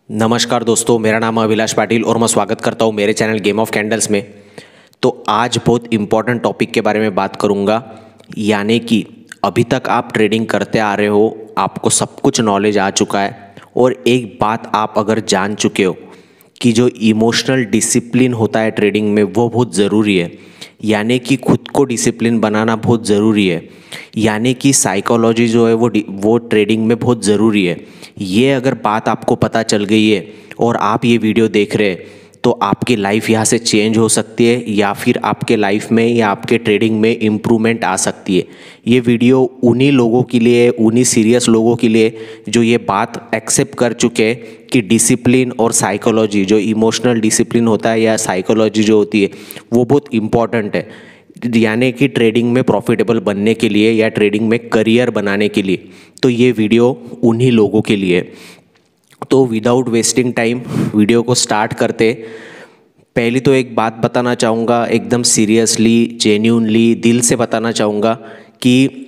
नमस्कार दोस्तों, मेरा नाम अभिलाष पाटिल और मैं स्वागत करता हूँ मेरे चैनल गेम ऑफ कैंडल्स में। तो आज बहुत इम्पॉर्टेंट टॉपिक के बारे में बात करूँगा, यानी कि अभी तक आप ट्रेडिंग करते आ रहे हो, आपको सब कुछ नॉलेज आ चुका है और एक बात आप अगर जान चुके हो कि जो इमोशनल डिसिप्लिन होता है ट्रेडिंग में वो बहुत ज़रूरी है, यानी कि खुद को डिसिप्लिन बनाना बहुत ज़रूरी है, यानी कि साइकोलॉजी जो है वो ट्रेडिंग में बहुत ज़रूरी है। ये अगर बात आपको पता चल गई है और आप ये वीडियो देख रहे हैं तो आपकी लाइफ यहाँ से चेंज हो सकती है या फिर आपके लाइफ में या आपके ट्रेडिंग में इम्प्रूवमेंट आ सकती है। ये वीडियो उन्हीं लोगों के लिए, उन्हीं सीरियस लोगों के लिए जो ये बात एक्सेप्ट कर चुके हैं कि डिसिप्लिन और साइकोलॉजी, जो इमोशनल डिसिप्लिन होता है या साइकोलॉजी जो होती है वो बहुत इम्पॉर्टेंट है, यानी कि ट्रेडिंग में प्रॉफिटेबल बनने के लिए या ट्रेडिंग में करियर बनाने के लिए। तो ये वीडियो उन्हीं लोगों के लिए। तो विदाउट वेस्टिंग टाइम वीडियो को स्टार्ट करते। पहली तो एक बात बताना चाहूँगा, एकदम सीरियसली, जेन्यूनली, दिल से बताना चाहूँगा कि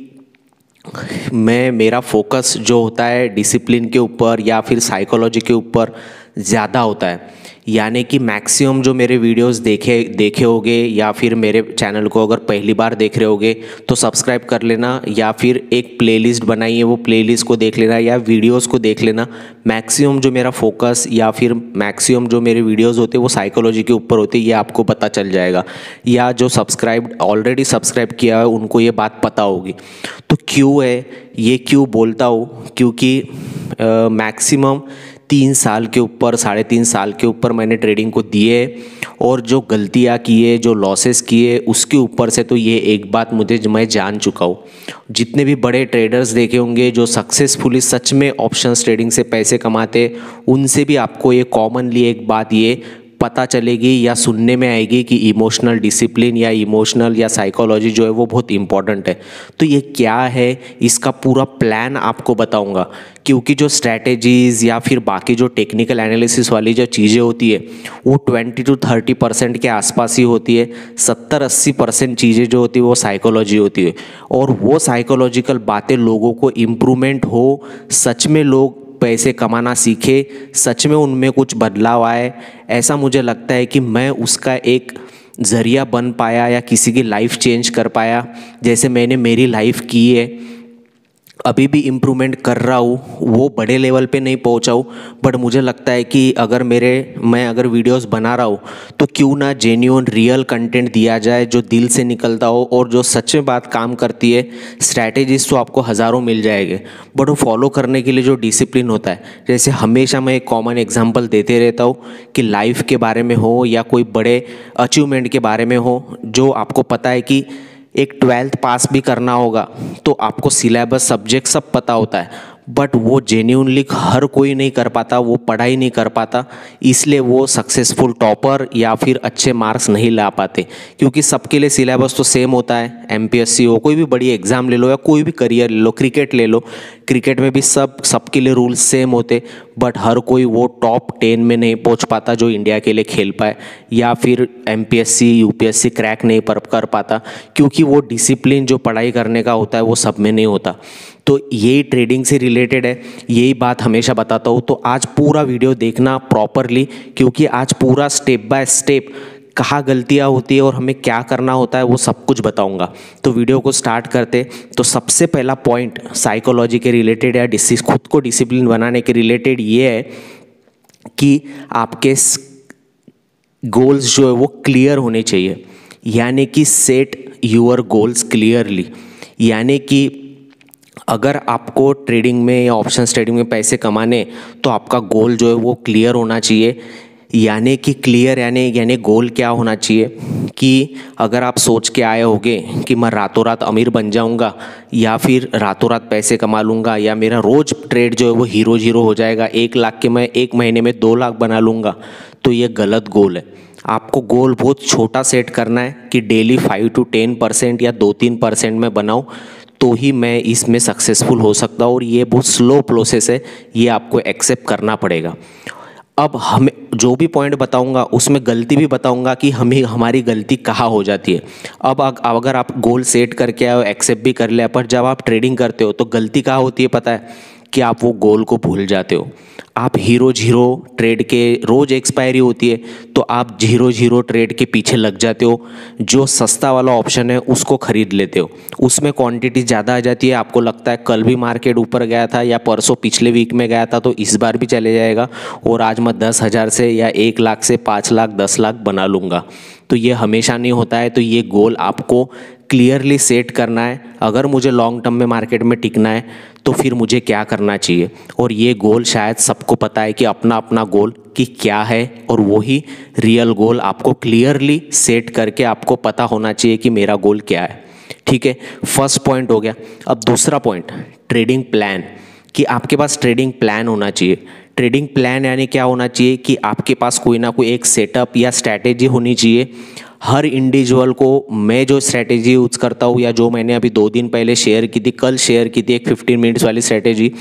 मेरा फोकस जो होता है डिसिप्लिन के ऊपर या फिर साइकोलॉजी के ऊपर ज़्यादा होता है। यानी कि मैक्सिमम जो मेरे वीडियोस देखे होगे या फिर मेरे चैनल को अगर पहली बार देख रहे होगे तो सब्सक्राइब कर लेना या फिर एक प्लेलिस्ट बनाई है वो प्लेलिस्ट को देख लेना या वीडियोस को देख लेना। मैक्सिमम जो मेरा फोकस या फिर मैक्सिमम जो मेरे वीडियोस होते हैं वो साइकोलॉजी के ऊपर होते हैं, ये आपको पता चल जाएगा। या जो ऑलरेडी सब्सक्राइब किया है उनको ये बात पता होगी। तो क्यों है ये, क्यों बोलता हूँ, क्योंकि मैक्सिमम 3 साल के ऊपर, 3.5 साल के ऊपर मैंने ट्रेडिंग को दिए और जो गलतियाँ किए, जो लॉसेस किए, उसके ऊपर से तो ये एक बात मैं जान चुका हूँ। जितने भी बड़े ट्रेडर्स देखे होंगे जो सक्सेसफुली सच में ऑप्शंस ट्रेडिंग से पैसे कमाते, उनसे भी आपको ये कॉमनली एक बात ये पता चलेगी या सुनने में आएगी कि इमोशनल डिसिप्लिन या इमोशनल या साइकोलॉजी जो है वो बहुत इंपॉर्टेंट है। तो ये क्या है, इसका पूरा प्लान आपको बताऊंगा, क्योंकि जो स्ट्रैटेजीज़ या फिर बाकी जो टेक्निकल एनालिसिस वाली जो चीज़ें होती है वो 20 to 30% के आसपास ही होती है। 70-80% चीज़ें जो होती है वो साइकोलॉजी होती है और वो साइकोलॉजिकल बातें लोगों को इम्प्रूवमेंट हो, सच में लोग पैसे कमाना सीखे, सच में उनमें कुछ बदलाव आए, ऐसा मुझे लगता है कि मैं उसका एक ज़रिया बन पाया या किसी की लाइफ चेंज कर पाया, जैसे मैंने मेरी लाइफ की है। अभी भी इम्प्रूवमेंट कर रहा हूँ, वो बड़े लेवल पे नहीं पहुँचा हूँ, बट मुझे लगता है कि मैं अगर वीडियोस बना रहा हूँ तो क्यों ना जेन्युइन रियल कंटेंट दिया जाए जो दिल से निकलता हो और जो सच में बात काम करती है। स्ट्रैटेजीज तो आपको हज़ारों मिल जाएंगे, बट वो फॉलो करने के लिए जो डिसिप्लिन होता है, जैसे हमेशा मैं एक कॉमन एग्जाम्पल देते रहता हूँ कि लाइफ के बारे में हो या कोई बड़े अचीवमेंट के बारे में हो, जो आपको पता है कि एक 12th पास भी करना होगा तो आपको सिलेबस, सब्जेक्ट सब पता होता है, बट वो जेन्युइनली हर कोई नहीं कर पाता, वो पढ़ाई नहीं कर पाता, इसलिए वो सक्सेसफुल टॉपर या फिर अच्छे मार्क्स नहीं ला पाते। क्योंकि सबके लिए सिलेबस तो सेम होता है, एमपीएससी हो, कोई भी बड़ी एग्ज़ाम ले लो या कोई भी करियर ले लो, क्रिकेट ले लो, क्रिकेट में भी सबके लिए रूल्स सेम होते, बट हर कोई वो टॉप 10 में नहीं पहुंच पाता जो इंडिया के लिए खेल पाए, या फिर एमपीएससी यूपीएससी क्रैक नहीं कर पाता, क्योंकि वो डिसिप्लिन जो पढ़ाई करने का होता है वो सब में नहीं होता। तो यही ट्रेडिंग से रिलेटेड है, यही बात हमेशा बताता हूँ। तो आज पूरा वीडियो देखना प्रॉपरली, क्योंकि आज पूरा स्टेप बाय स्टेप कहाँ गलतियाँ होती है और हमें क्या करना होता है वो सब कुछ बताऊंगा। तो वीडियो को स्टार्ट करते। तो सबसे पहला पॉइंट साइकोलॉजी के रिलेटेड या खुद को डिसिप्लिन बनाने के रिलेटेड ये है कि आपके गोल्स जो है वो क्लियर होने चाहिए, यानी कि सेट यूर गोल्स क्लियरली। यानी कि अगर आपको ट्रेडिंग में या ऑप्शंस ट्रेडिंग में पैसे कमाने तो आपका गोल जो है वो क्लियर होना चाहिए। यानी कि क्लियर यानी गोल क्या होना चाहिए कि अगर आप सोच के आए होगे कि मैं रातों रात अमीर बन जाऊंगा या फिर रातों रात पैसे कमा लूँगा या मेरा रोज़ ट्रेड जो है वो हीरो हो जाएगा, 1 लाख के मैं 1 महीने में 2 लाख बना लूँगा, तो ये गलत गोल है। आपको गोल बहुत छोटा सेट करना है कि डेली 5 to 10% या 2-3% में बनाऊँ तो ही मैं इसमें सक्सेसफुल हो सकता हूँ, और ये बहुत स्लो प्रोसेस है, ये आपको एक्सेप्ट करना पड़ेगा। अब हमें जो भी पॉइंट बताऊंगा उसमें गलती भी बताऊंगा कि हमारी गलती कहाँ हो जाती है। अब अगर आप गोल सेट करके आए, एक्सेप्ट भी कर लिया, पर जब आप ट्रेडिंग करते हो तो गलती कहाँ होती है पता है? कि आप वो गोल को भूल जाते हो। आप हीरो जीरो ट्रेड के रोज एक्सपायरी होती है तो आप जीरो जीरो ट्रेड के पीछे लग जाते हो। जो सस्ता वाला ऑप्शन है उसको खरीद लेते हो, उसमें क्वांटिटी ज़्यादा आ जाती है। आपको लगता है कल भी मार्केट ऊपर गया था या परसों पिछले वीक में गया था तो इस बार भी चले जाएगा और आज मैं 10,000 से या 1 लाख से 5 लाख 10 लाख बना लूँगा। तो ये हमेशा नहीं होता है। तो ये गोल आपको क्लियरली सेट करना है। अगर मुझे लॉन्ग टर्म में मार्केट में टिकना है तो फिर मुझे क्या करना चाहिए, और ये गोल शायद सबको पता है कि अपना अपना गोल कि क्या है, और वही रियल गोल आपको क्लियरली सेट करके आपको पता होना चाहिए कि मेरा गोल क्या है। ठीक है, फर्स्ट पॉइंट हो गया। अब दूसरा पॉइंट, ट्रेडिंग प्लान, कि आपके पास ट्रेडिंग प्लान होना चाहिए। ट्रेडिंग प्लान यानी क्या होना चाहिए कि आपके पास कोई ना कोई एक सेटअप या स्ट्रैटेजी होनी चाहिए। हर इंडिविजुअल को, मैं जो स्ट्रैटेजी यूज़ करता हूँ या जो मैंने अभी 2 दिन पहले शेयर की थी, कल शेयर की थी एक 15 मिनट्स वाली स्ट्रैटेजी,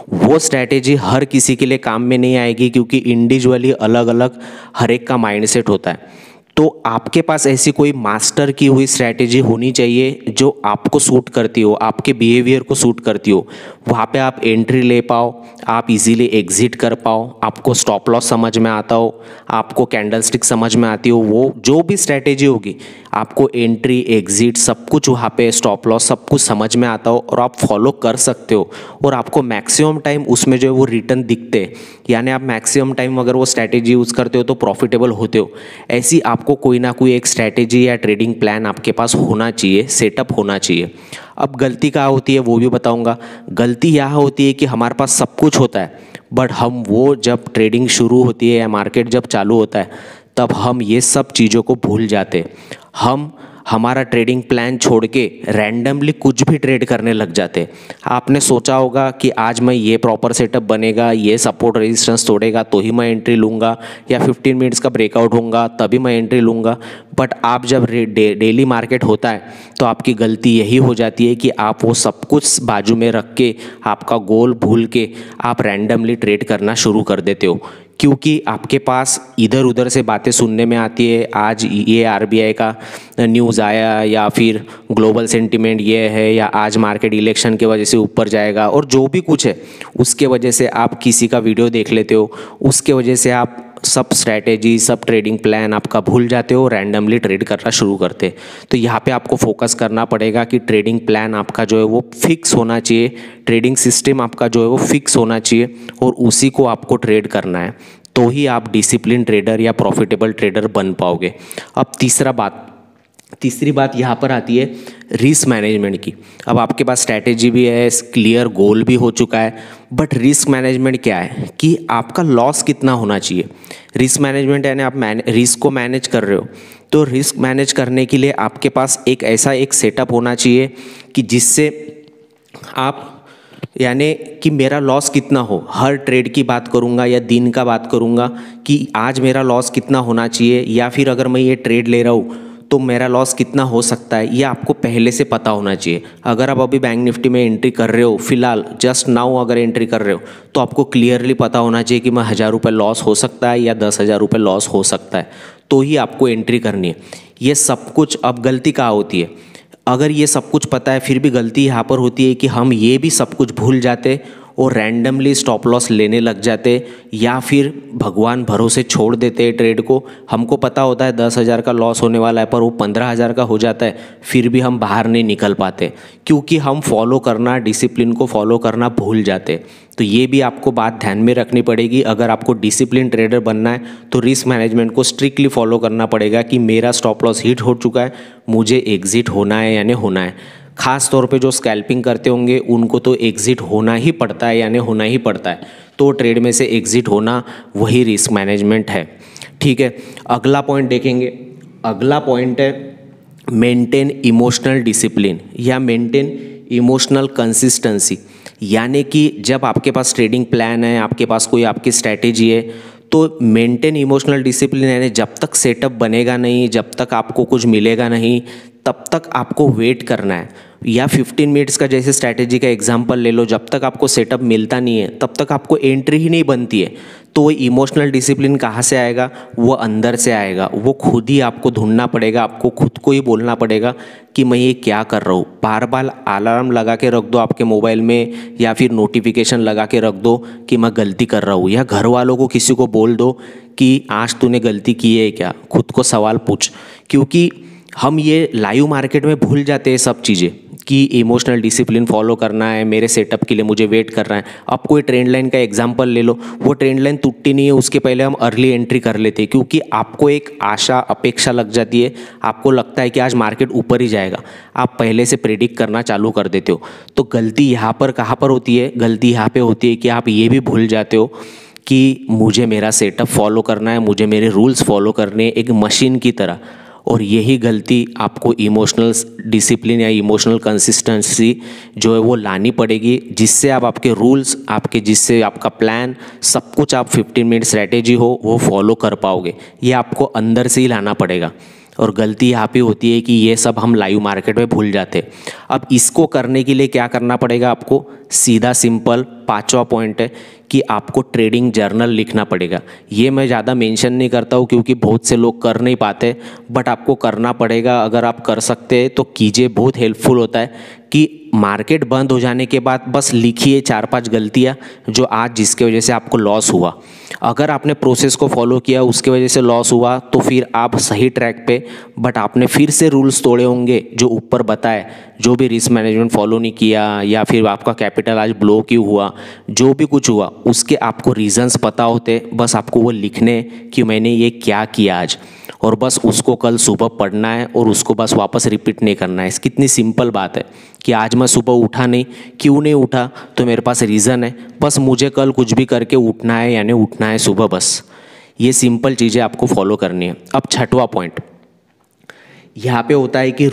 वो स्ट्रैटेजी हर किसी के लिए काम में नहीं आएगी क्योंकि इंडिविजुअली अलग अलग हर एक का माइंडसेट होता है। तो आपके पास ऐसी कोई मास्टर की हुई स्ट्रैटेजी होनी चाहिए जो आपको सूट करती हो, आपके बिहेवियर को सूट करती हो। वहाँ पे आप एंट्री ले पाओ, आप इजीली एग्जिट कर पाओ, आपको स्टॉप लॉस समझ में आता हो, आपको कैंडलस्टिक समझ में आती हो। वो जो भी स्ट्रैटेजी होगी आपको एंट्री एग्जिट सब कुछ वहाँ पे, स्टॉप लॉस सब कुछ समझ में आता हो और आप फॉलो कर सकते हो, और आपको मैक्सिमम टाइम उसमें जो है वो रिटर्न दिखते हैं। यानी आप मैक्सिमम टाइम अगर वो स्ट्रैटेजी यूज़ करते हो तो प्रॉफिटेबल होते हो। ऐसी आपको कोई ना कोई एक स्ट्रैटेजी या ट्रेडिंग प्लान आपके पास होना चाहिए, सेटअप होना चाहिए। अब गलती कहाँ होती है वो भी बताऊंगा। गलती यहाँ होती है कि हमारे पास सब कुछ होता है बट हम वो, जब ट्रेडिंग शुरू होती है या मार्केट जब चालू होता है तब हम ये सब चीज़ों को भूल जाते हैं। हम हमारा ट्रेडिंग प्लान छोड़ के रैंडमली कुछ भी ट्रेड करने लग जाते। आपने सोचा होगा कि आज मैं ये प्रॉपर सेटअप बनेगा, ये सपोर्ट रेजिस्टेंस तोड़ेगा तो ही मैं एंट्री लूँगा, या 15 मिनट्स का ब्रेकआउट होगा तभी मैं एंट्री लूँगा। बट आप जब डेली मार्केट होता है तो आपकी गलती यही हो जाती है कि आप वो सब कुछ बाजू में रख के, आपका गोल भूल के आप रैंडमली ट्रेड करना शुरू कर देते हो। क्योंकि आपके पास इधर उधर से बातें सुनने में आती है, आज ये आरबीआई का न्यूज़ आया, या फिर ग्लोबल सेंटीमेंट ये है, या आज मार्केट इलेक्शन के वजह से ऊपर जाएगा, और जो भी कुछ है उसके वजह से आप किसी का वीडियो देख लेते हो, उसके वजह से आप सब स्ट्रैटेजी, सब ट्रेडिंग प्लान आपका भूल जाते हो, रैंडमली ट्रेड करना शुरू करते। तो यहाँ पे आपको फोकस करना पड़ेगा कि ट्रेडिंग प्लान आपका जो है वो फिक्स होना चाहिए, ट्रेडिंग सिस्टम आपका जो है वो फिक्स होना चाहिए, और उसी को आपको ट्रेड करना है। तो ही आप डिसिप्लिन ट्रेडर या प्रॉफिटेबल ट्रेडर बन पाओगे। अब तीसरी बात यहाँ पर आती है रिस्क मैनेजमेंट की। अब आपके पास स्ट्रैटेजी भी है, क्लियर गोल भी हो चुका है, बट रिस्क मैनेजमेंट क्या है कि आपका लॉस कितना होना चाहिए। रिस्क मैनेजमेंट यानी आप रिस्क को मैनेज कर रहे हो, तो रिस्क मैनेज करने के लिए आपके पास एक ऐसा एक सेटअप होना चाहिए कि जिससे आप, यानी कि मेरा लॉस कितना हो, हर ट्रेड की बात करूंगा या दिन का बात करूंगा कि आज मेरा लॉस कितना होना चाहिए, या फिर अगर मैं ये ट्रेड ले रहा हूँ तो मेरा लॉस कितना हो सकता है, ये आपको पहले से पता होना चाहिए। अगर आप अभी बैंक निफ्टी में एंट्री कर रहे हो, फिलहाल जस्ट नाउ अगर एंट्री कर रहे हो, तो आपको क्लियरली पता होना चाहिए कि मैं 1,000 रुपये लॉस हो सकता है या 10,000 रुपये लॉस हो सकता है, तो ही आपको एंट्री करनी है। ये सब कुछ, अब गलती कहाँ होती है, अगर ये सब कुछ पता है फिर भी गलती यहाँ पर होती है कि हम ये भी सब कुछ भूल जाते और रैंडमली स्टॉप लॉस लेने लग जाते, या फिर भगवान भरोसे छोड़ देते ट्रेड को। हमको पता होता है 10,000 का लॉस होने वाला है पर वो 15,000 का हो जाता है, फिर भी हम बाहर नहीं निकल पाते क्योंकि हम फॉलो करना, डिसिप्लिन को फॉलो करना भूल जाते। तो ये भी आपको बात ध्यान में रखनी पड़ेगी। अगर आपको डिसिप्लिन ट्रेडर बनना है तो रिस्क मैनेजमेंट को स्ट्रिक्टली फॉलो करना पड़ेगा कि मेरा स्टॉप लॉस हिट हो चुका है, मुझे एग्जिट होना है यानी होना है। खास तौर पे जो स्कैल्पिंग करते होंगे उनको तो एग्जिट होना ही पड़ता है, यानी होना ही पड़ता है। तो ट्रेड में से एग्जिट होना वही रिस्क मैनेजमेंट है। ठीक है, अगला पॉइंट देखेंगे। अगला पॉइंट है मेंटेन इमोशनल डिसिप्लिन या मेंटेन इमोशनल कंसिस्टेंसी। यानी कि जब आपके पास ट्रेडिंग प्लान है, आपके पास कोई आपकी स्ट्रैटेजी है, तो मेंटेन इमोशनल डिसिप्लिन यानी जब तक सेटअप बनेगा नहीं, जब तक आपको कुछ मिलेगा नहीं, तब तक आपको वेट करना है। या 15 मिनट्स का जैसे स्ट्रैटेजी का एग्जांपल ले लो, जब तक आपको सेटअप मिलता नहीं है तब तक आपको एंट्री ही नहीं बनती है। तो वो इमोशनल डिसिप्लिन कहाँ से आएगा? वो अंदर से आएगा। वो खुद ही आपको ढूंढना पड़ेगा, आपको खुद को ही बोलना पड़ेगा कि मैं ये क्या कर रहा हूँ। बार बार अलार्म लगा के रख दो आपके मोबाइल में, या फिर नोटिफिकेशन लगा के रख दो कि मैं गलती कर रहा हूँ, या घर वालों को किसी को बोल दो कि आज तूने गलती की है क्या। खुद को सवाल पूछ, क्योंकि हम ये लाइव मार्केट में भूल जाते हैं सब चीज़ें कि इमोशनल डिसिप्लिन फॉलो करना है, मेरे सेटअप के लिए मुझे वेट करना है। अब कोई ट्रेंड लाइन का एग्जांपल ले लो, वो ट्रेंड लाइन टूटती नहीं है, उसके पहले हम अर्ली एंट्री कर लेते हैं, क्योंकि आपको एक आशा अपेक्षा लग जाती है, आपको लगता है कि आज मार्केट ऊपर ही जाएगा, आप पहले से प्रेडिक्ट करना चालू कर देते हो। तो गलती यहाँ पर कहाँ पर होती है? गलती यहाँ पर होती है कि आप ये भी भूल जाते हो कि मुझे मेरा सेटअप फॉलो करना है, मुझे मेरे रूल्स फॉलो करने हैं एक मशीन की तरह। और यही गलती आपको इमोशनल डिसिप्लिन या इमोशनल कंसिस्टेंसी जो है वो लानी पड़ेगी, जिससे आप आपके रूल्स, जिससे आपका प्लान, सब कुछ आप 15 मिनट स्ट्रैटेजी हो वो फॉलो कर पाओगे। ये आपको अंदर से ही लाना पड़ेगा। और गलती यहाँ पे होती है कि ये सब हम लाइव मार्केट में भूल जाते हैं। अब इसको करने के लिए क्या करना पड़ेगा आपको? सीधा सिंपल 5वां पॉइंट है कि आपको ट्रेडिंग जर्नल लिखना पड़ेगा। ये मैं ज़्यादा मेंशन नहीं करता हूँ क्योंकि बहुत से लोग कर नहीं पाते, बट आपको करना पड़ेगा। अगर आप कर सकते हैं तो कीजिए, बहुत हेल्पफुल होता है कि मार्केट बंद हो जाने के बाद बस लिखिए 4-5 गलतियाँ जो आज जिसके वजह से आपको लॉस हुआ। अगर आपने प्रोसेस को फॉलो किया, उसके वजह से लॉस हुआ, तो फिर आप सही ट्रैक पे, बट आपने फिर से रूल्स तोड़े होंगे जो ऊपर बताए, जो भी रिस्क मैनेजमेंट फॉलो नहीं किया, या फिर आपका कैपिटल आज ब्लो क्यों हुआ, जो भी कुछ हुआ उसके आपको रीजंस पता होते। बस आपको वो लिखने कि मैंने ये क्या किया आज, और बस उसको कल सुबह पढ़ना है और उसको बस वापस रिपीट नहीं करना है। कितनी सिंपल बात है कि आज मैं सुबह उठा नहीं, क्यों नहीं उठा, तो मेरे पास रीज़न है, बस मुझे कल कुछ भी करके उठना है, यानी उठना है सुबह। बस ये सिंपल चीज़ें आपको फॉलो करनी है। अब 6वां पॉइंट यहाँ पे होता है कि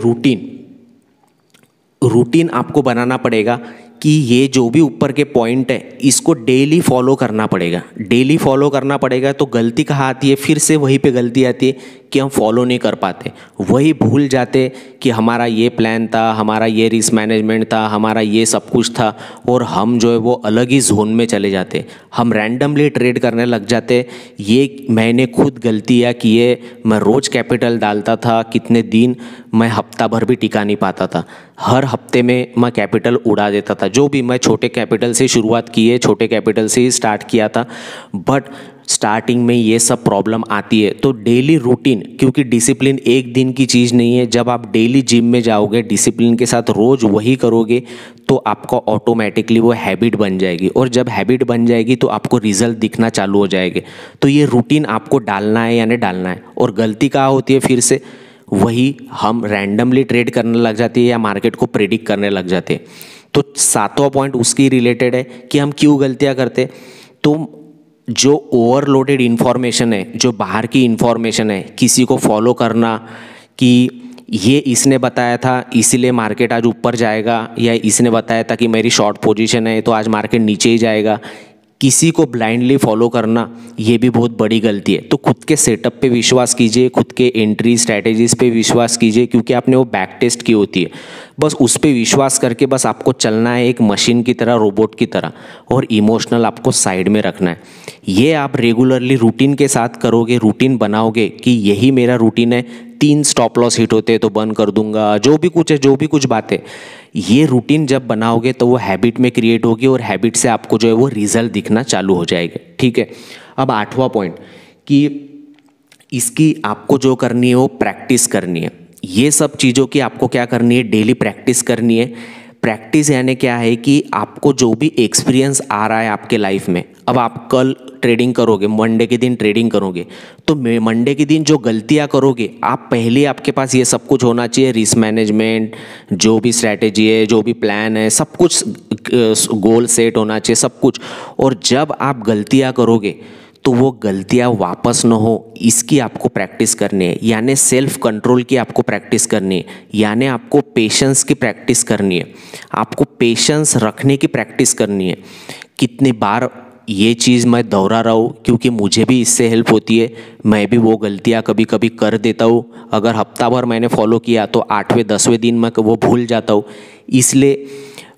रूटीन आपको बनाना पड़ेगा कि ये जो भी ऊपर के पॉइंट है इसको डेली फॉलो करना पड़ेगा। डेली फॉलो करना पड़ेगा। तो गलती कहाँ आती है? फिर से वहीं पे गलती आती है कि हम फॉलो नहीं कर पाते, वही भूल जाते कि हमारा ये प्लान था, हमारा ये रिस्क मैनेजमेंट था, हमारा ये सब कुछ था, और हम जो है वो अलग ही जोन में चले जाते। हम रैंडमली ट्रेड करने लग जाते। ये मैंने खुद गलतियाँ की है। मैं रोज़ कैपिटल डालता था, कितने दिन मैं हफ्ता भर भी टिका नहीं पाता था। हर हफ्ते में मैं कैपिटल उड़ा देता था। जो भी मैं छोटे कैपिटल से शुरुआत की है, छोटे कैपिटल से ही स्टार्ट किया था, बट स्टार्टिंग में ये सब प्रॉब्लम आती है। तो डेली रूटीन, क्योंकि डिसिप्लिन एक दिन की चीज़ नहीं है। जब आप डेली जिम में जाओगे, डिसिप्लिन के साथ रोज़ वही करोगे, तो आपका ऑटोमेटिकली वो हैबिट बन जाएगी, और जब हैबिट बन जाएगी तो आपको रिजल्ट दिखना चालू हो जाएंगे। तो ये रूटीन आपको डालना है, यानी डालना है। और गलती कहाँ होती है? फिर से वही, हम रैंडमली ट्रेड करने लग जाते हैं या मार्केट को प्रेडिक्ट करने लग जाते हैं। तो 7वां पॉइंट उसकी रिलेटेड है कि हम क्यों गलतियाँ करते। तो जो ओवरलोडेड इन्फॉर्मेशन है, जो बाहर की इन्फॉर्मेशन है, किसी को फॉलो करना कि ये इसने बताया था इसीलिए मार्केट आज ऊपर जाएगा, या इसने बताया था कि मेरी शॉर्ट पोजीशन है तो आज मार्केट नीचे ही जाएगा, किसी को ब्लाइंडली फॉलो करना, ये भी बहुत बड़ी गलती है। तो खुद के सेटअप पे विश्वास कीजिए, खुद के एंट्री स्ट्रैटेजीज पे विश्वास कीजिए, क्योंकि आपने वो बैक टेस्ट की होती है। बस उस पर विश्वास करके बस आपको चलना है, एक मशीन की तरह, रोबोट की तरह, और इमोशनल आपको साइड में रखना है। ये आप रेगुलरली रूटीन के साथ करोगे, रूटीन बनाओगे कि यही मेरा रूटीन है, 3 स्टॉप लॉस हिट होते हैं तो बंद कर दूंगा, जो भी कुछ है, जो भी कुछ बातें, ये रूटीन जब बनाओगे तो वो हैबिट में क्रिएट होगी, और हैबिट से आपको जो है वो रिजल्ट दिखना चालू हो जाएगा। ठीक है। अब 8वां पॉइंट कि इसकी आपको जो करनी है वो प्रैक्टिस करनी है। ये सब चीज़ों की आपको क्या करनी है? डेली प्रैक्टिस करनी है। प्रैक्टिस यानी क्या है कि आपको जो भी एक्सपीरियंस आ रहा है आपके लाइफ में, अब आप कल ट्रेडिंग करोगे, मंडे के दिन ट्रेडिंग करोगे, तो मंडे के दिन जो गलतियां करोगे, आप पहले आपके पास ये सब कुछ होना चाहिए, रिस्क मैनेजमेंट, जो भी स्ट्रैटेजी है, जो भी प्लान है, सब कुछ गोल सेट होना चाहिए, सब कुछ। और जब आप गलतियां करोगे तो वो गलतियां वापस न हो, इसकी आपको प्रैक्टिस करनी है। यानी सेल्फ कंट्रोल की आपको प्रैक्टिस करनी है, यानी आपको पेशेंस की प्रैक्टिस करनी है, आपको पेशेंस रखने की प्रैक्टिस करनी है। कितनी बार ये चीज़ मैं दोहरा रहा हूँ क्योंकि मुझे भी इससे हेल्प होती है। मैं भी वो गलतियाँ कभी कभी कर देता हूँ। अगर हफ्ता भर मैंने फॉलो किया तो 8वें 10वें दिन मैं वो भूल जाता हूँ। इसलिए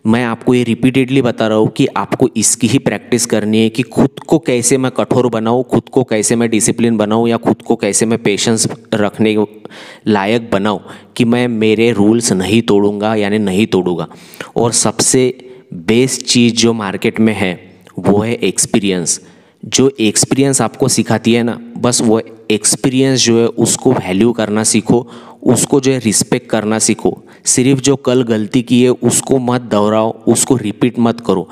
मैं आपको ये रिपीटेडली बता रहा हूँ कि आपको इसकी ही प्रैक्टिस करनी है कि खुद को कैसे मैं कठोर बनाऊँ, खुद को कैसे मैं डिसिप्लिन बनाऊँ, या खुद को कैसे मैं पेशेंस रखने लायक बनाऊँ कि मैं मेरे रूल्स नहीं तोड़ूंगा यानी नहीं तोड़ूंगा। और सबसे बेस्ट चीज़ जो मार्केट में है वो है एक्सपीरियंस। जो एक्सपीरियंस आपको सिखाती है ना, बस वो एक्सपीरियंस जो है उसको वैल्यू करना सीखो, उसको जो है रिस्पेक्ट करना सीखो। सिर्फ जो कल गलती की है उसको मत दोहराओ, उसको रिपीट मत करो।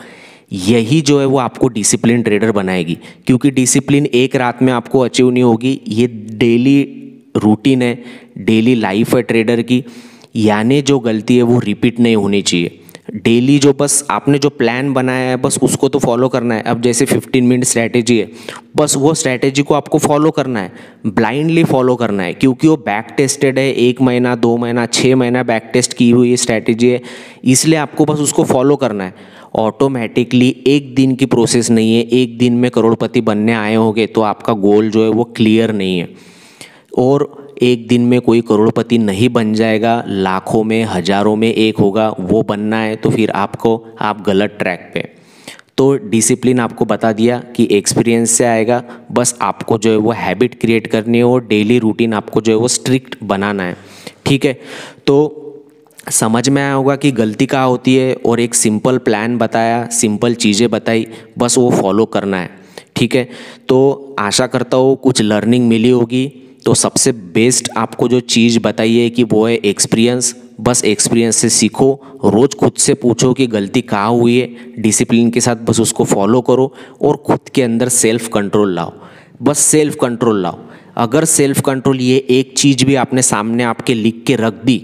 यही जो है वो आपको डिसिप्लिन ट्रेडर बनाएगी, क्योंकि डिसिप्लिन एक रात में आपको अचीव नहीं होगी। ये डेली रूटीन है, डेली लाइफ है ट्रेडर की। यानी जो गलती है वो रिपीट नहीं होनी चाहिए। डेली जो बस आपने जो प्लान बनाया है बस उसको तो फॉलो करना है। अब जैसे 15 मिनट स्ट्रैटेजी है, बस वो स्ट्रैटेजी को आपको फॉलो करना है, ब्लाइंडली फॉलो करना है, क्योंकि वो बैक टेस्टेड है। 1 महीना 2 महीना 6 महीना बैक टेस्ट की हुई स्ट्रैटेजी है, इसलिए आपको बस उसको फॉलो करना है। ऑटोमेटिकली एक दिन की प्रोसेस नहीं है, एक दिन में करोड़पति बनने आए होंगे तो आपका गोल जो है वो क्लियर नहीं है। और एक दिन में कोई करोड़पति नहीं बन जाएगा, लाखों में हजारों में एक होगा, वो बनना है तो फिर आप गलत ट्रैक पे। तो डिसिप्लिन आपको बता दिया कि एक्सपीरियंस से आएगा, बस आपको जो है वो हैबिट क्रिएट करनी है और डेली रूटीन आपको जो है वो स्ट्रिक्ट बनाना है। ठीक है, तो समझ में आया होगा कि गलती कहाँ होती है, और एक सिंपल प्लान बताया, सिंपल चीज़ें बताई, बस वो फॉलो करना है। ठीक है, तो आशा करता हूँ कुछ लर्निंग मिली होगी। तो सबसे बेस्ट आपको जो चीज़ बताई है कि वो है एक्सपीरियंस। बस एक्सपीरियंस से सीखो, रोज़ खुद से पूछो कि गलती कहाँ हुई है, डिसिप्लिन के साथ बस उसको फॉलो करो और खुद के अंदर सेल्फ कंट्रोल लाओ। बस सेल्फ कंट्रोल लाओ। अगर सेल्फ कंट्रोल ये एक चीज़ भी आपने सामने आपके लिख के रख दी,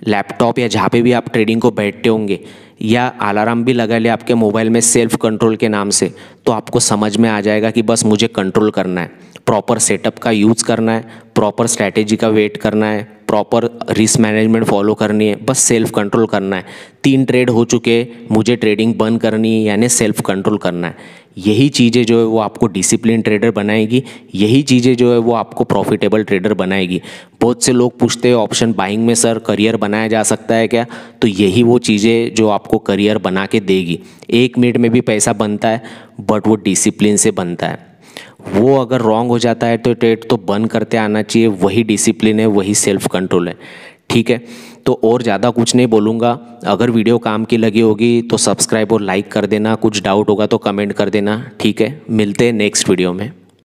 लैपटॉप या जहाँ पे भी आप ट्रेडिंग को बैठते होंगे, या अलार्म भी लगा ले आपके मोबाइल में सेल्फ कंट्रोल के नाम से, तो आपको समझ में आ जाएगा कि बस मुझे कंट्रोल करना है, प्रॉपर सेटअप का यूज़ करना है, प्रॉपर स्ट्रैटेजी का वेट करना है, प्रॉपर रिस्क मैनेजमेंट फॉलो करनी है, बस सेल्फ कंट्रोल करना है। 3 ट्रेड हो चुके, मुझे ट्रेडिंग बंद करनी है, यानी सेल्फ कंट्रोल करना है। यही चीज़ें जो है वो आपको डिसिप्लिन ट्रेडर बनाएगी, यही चीज़ें जो है वो आपको प्रॉफिटेबल ट्रेडर बनाएगी। बहुत से लोग पूछते हैं ऑप्शन बाइंग में सर करियर बनाया जा सकता है क्या, तो यही वो चीज़ें जो आपको करियर बना के देगी। 1 मिनट में भी पैसा बनता है, बट वो डिसिप्लिन से बनता है। वो अगर रॉन्ग हो जाता है तो ट्रेड तो बंद करते आना चाहिए। वही डिसिप्लिन है, वही सेल्फ कंट्रोल है। ठीक है, तो और ज़्यादा कुछ नहीं बोलूँगा। अगर वीडियो काम की लगी होगी तो सब्सक्राइब और लाइक कर देना, कुछ डाउट होगा तो कमेंट कर देना। ठीक है, मिलते हैं नेक्स्ट वीडियो में।